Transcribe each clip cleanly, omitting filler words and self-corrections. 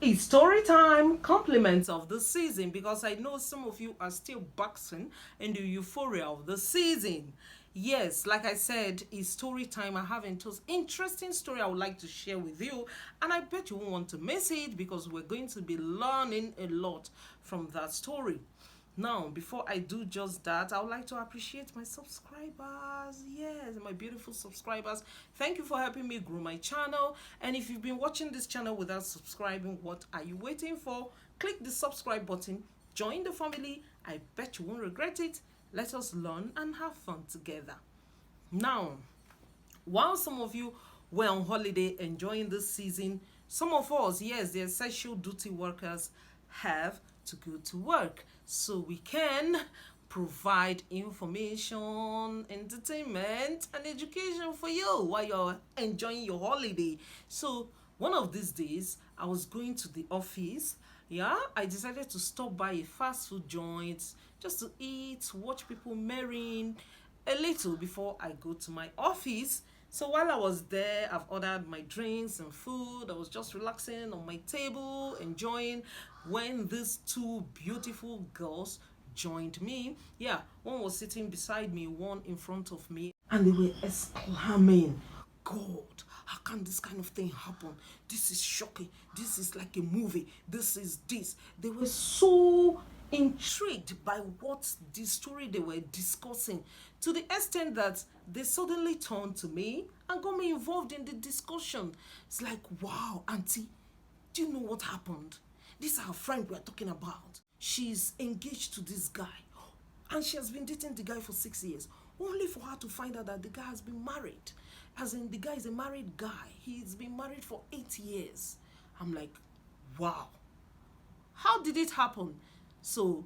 It's story time, compliments of the season, because I know some of you are still basking in the euphoria of the season. Yes, like I said, it's story time. I have an interesting story I would like to share with you, and I bet you won't want to miss it because we're going to be learning a lot from that story. Now, before I do just that, I would like to appreciate my subscribers. Yes, my beautiful subscribers. Thank you for helping me grow my channel. And if you've been watching this channel without subscribing, what are you waiting for? Click the subscribe button, join the family. I bet you won't regret it. Let us learn and have fun together. Now, while some of you were on holiday enjoying this season, some of us, yes, the essential duty workers, have to go to work so we can provide information, entertainment, and education for you while you're enjoying your holiday. So, one of these days, I was going to the office. Yeah, I decided to stop by a fast food joint just to eat, watch people marrying a little before I go to my office. So while I was there, I've ordered my drinks and food. I was just relaxing on my table, enjoying when these two beautiful girls joined me. Yeah, one was sitting beside me, one in front of me, and they were exclaiming, God, how can this kind of thing happen? This is shocking. This is like a movie. This is this. They were so intrigued by what the story they were discussing, to the extent that they suddenly turned to me and got me involved in the discussion. It's like, wow, auntie, do you know what happened? This is our friend we're talking about. She's engaged to this guy, and she has been dating the guy for 6 years, only for her to find out that the guy has been married. As in, the guy is a married guy. He's been married for 8 years. I'm like, wow, how did it happen? So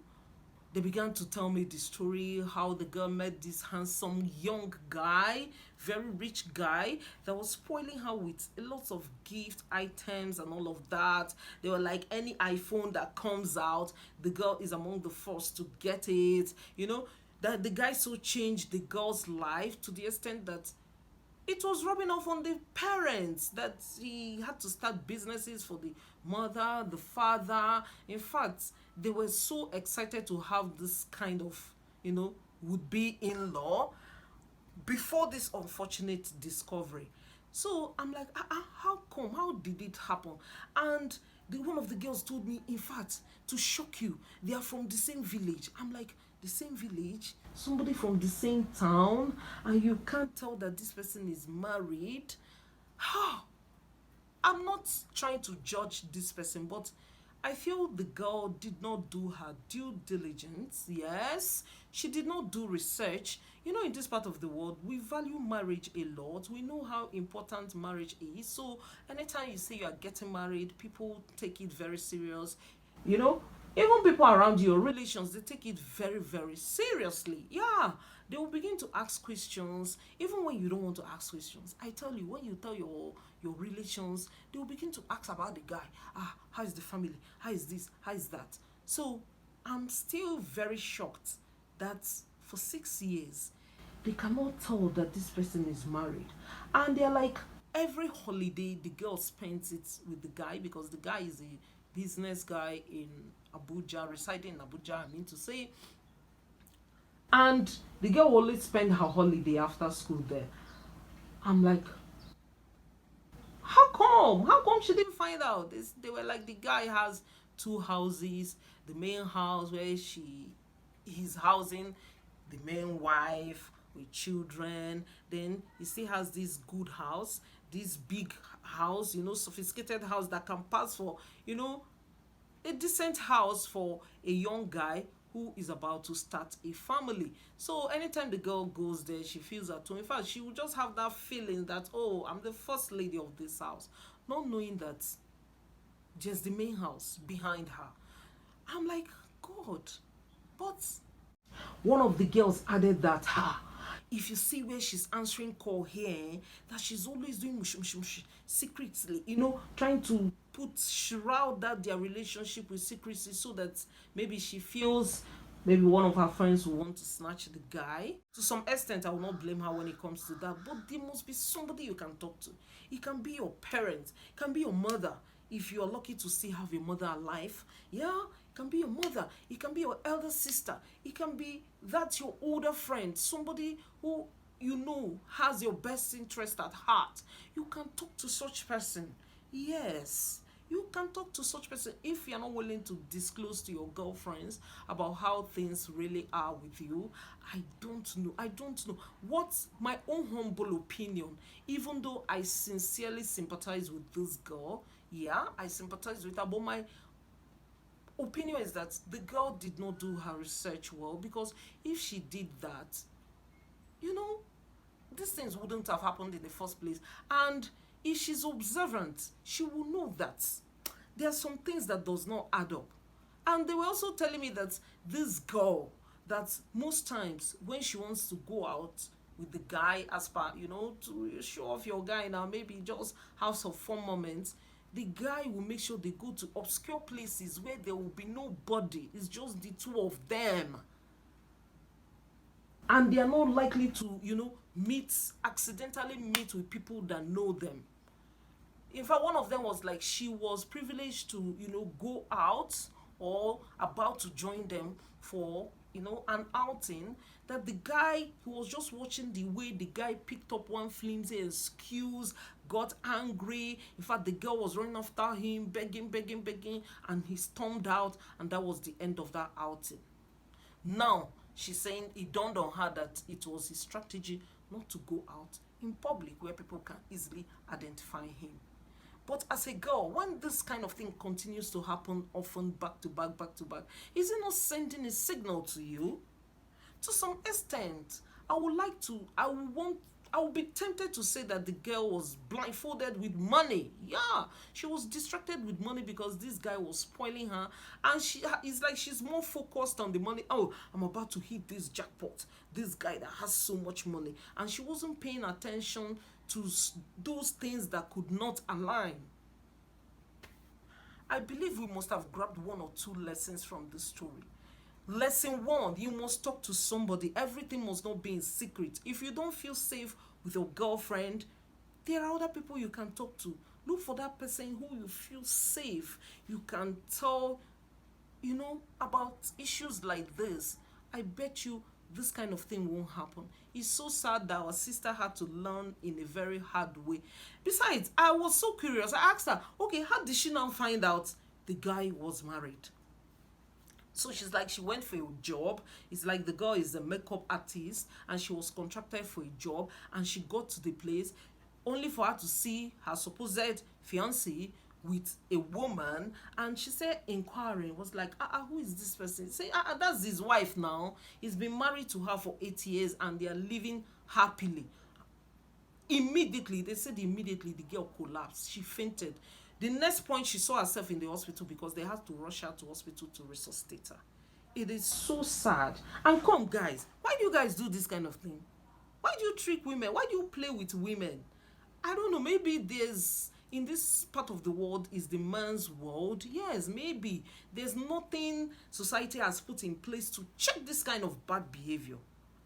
they began to tell me the story, how the girl met this handsome young guy, very rich guy, that was spoiling her with a lot of gift items and all of that. They were like, any iPhone that comes out, the girl is among the first to get it. That the guy so changed the girl's life to the extent that it was rubbing off on the parents, that he had to start businesses for the mother, the father. In fact, they were so excited to have this kind of, would be in law before this unfortunate discovery. So I'm like, how come? How did it happen? And one of the girls told me, in fact, to shock you, they are from the same village. I'm like, the same village? Somebody from the same town? And you can't tell that this person is married? How? I'm not trying to judge this person, but I feel the girl did not do her due diligence. Yes, she did not do research. In this part of the world, we value marriage a lot. We know how important marriage is. So, anytime you say you are getting married, people take it very serious. You know, Even people around your relations, they take it very, very seriously. Yeah, they will begin to ask questions even when you don't want to ask questions. I tell you, when you tell your relations, they will begin to ask about the guy. How is the family? How is this? How is that? So I'm still very shocked that for 6 years they cannot tell that this person is married, and they're like, every holiday the girl spends it with the guy, because the guy is a business guy in Abuja, residing in Abuja, I mean to say. And the girl will always spend her holiday after school there. I'm like, how come? How come she didn't find out? They were like, the guy has two houses. The main house where he's housing the main wife with children. Then he still has this good house, this big house, sophisticated house that can pass for, a decent house for a young guy who is about to start a family. So anytime the girl goes there, she feels at home. In fact, she will just have that feeling that, oh, I'm the first lady of this house, not knowing that just the main house behind her. I'm like, God, but one of the girls added that, if you see where she's answering call here, that she's always doing mush mush mush secretly, trying to shroud that their relationship with secrecy, so that maybe she feels maybe one of her friends will want to snatch the guy. To some extent, I will not blame her when it comes to that, but there must be somebody you can talk to. It can be your parents, it can be your mother, if you're lucky to still have your mother alive, yeah, it can be your mother, it can be your elder sister, it can be that your older friend, somebody who you know has your best interest at heart. You can talk to such person. Yes, you can talk to such person if you're not willing to disclose to your girlfriends about how things really are with you. I don't know what's my own humble opinion. Even though I sincerely sympathize with this girl, yeah, I sympathize with her, but my opinion is that the girl did not do her research well, because if she did that, you know, these things wouldn't have happened in the first place. And if she's observant, she will know that there are some things that does not add up. And they were also telling me that this girl, that most times when she wants to go out with the guy, as per, to show off your guy now, maybe just have some fun moments, the guy will make sure they go to obscure places where there will be nobody. It's just the two of them, and they are not likely to accidentally meet with people that know them. In fact, one of them was like, she was privileged to go out, or about to join them for an outing, that the guy, who was just watching the way the guy picked up one flimsy excuse, got angry. In fact, the girl was running after him, begging, and he stormed out, and that was the end of that outing. Now she's saying it dawned on her that it was his strategy not to go out in public where people can easily identify him. But as a girl, when this kind of thing continues to happen often, back to back, is it not sending a signal to you? To some extent, I would be tempted to say that the girl was blindfolded with money. Yeah, she was distracted with money because this guy was spoiling her, and it's like she's more focused on the money. Oh, I'm about to hit this jackpot, this guy that has so much money, and she wasn't paying attention to those things that could not align. I believe we must have grabbed one or two lessons from this story. Lesson one, you must talk to somebody. Everything must not be in secret. If you don't feel safe with your girlfriend, there are other people you can talk to. Look for that person who you feel safe. You can tell, about issues like this. I bet you this kind of thing won't happen. It's so sad that our sister had to learn in a very hard way. Besides, I was so curious. I asked her, okay, how did she now find out the guy was married? So she's like, she went for a job. It's like the girl is a makeup artist, and she was contracted for a job, and she got to the place only for her to see her supposed fiancé with a woman. And she said, inquiring, was like, who is this person? Say, that's his wife now. He's been married to her for 8 years, and they are living happily. Immediately, they said immediately the girl collapsed. She fainted. The next point, she saw herself in the hospital because they had to rush her to hospital to resuscitate her. It is so sad. And come, guys, why do you guys do this kind of thing? Why do you trick women? Why do you play with women? I don't know, maybe in this part of the world is the man's world. Yes, maybe there's nothing society has put in place to check this kind of bad behavior.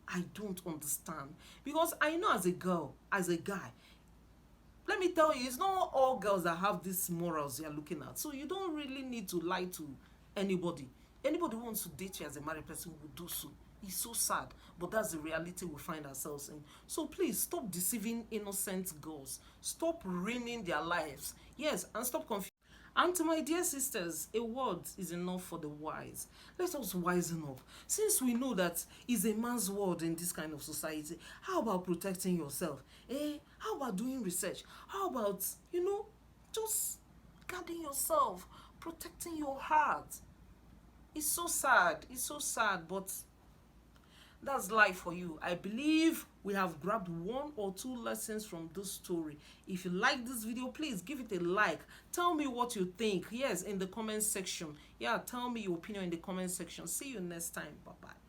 I don't understand. Because I know as a girl, as a guy, let me tell you, it's not all girls that have these morals you're looking at. So you don't really need to lie to anybody. Anybody who wants to date you as a married person will do so. It's so sad, but that's the reality we find ourselves in. So please, stop deceiving innocent girls. Stop ruining their lives. Yes, and stop confusing. And to my dear sisters, a word is enough for the wise. Let us wisen up. Since we know that it's a man's world in this kind of society, how about protecting yourself? How about doing research? How about, just guarding yourself, protecting your heart? It's so sad, but that's life for you. I believe we have grabbed one or two lessons from this story. If you like this video, please give it a like. Tell me what you think. Yes, in the comment section. Yeah, tell me your opinion in the comment section. See you next time. Bye-bye.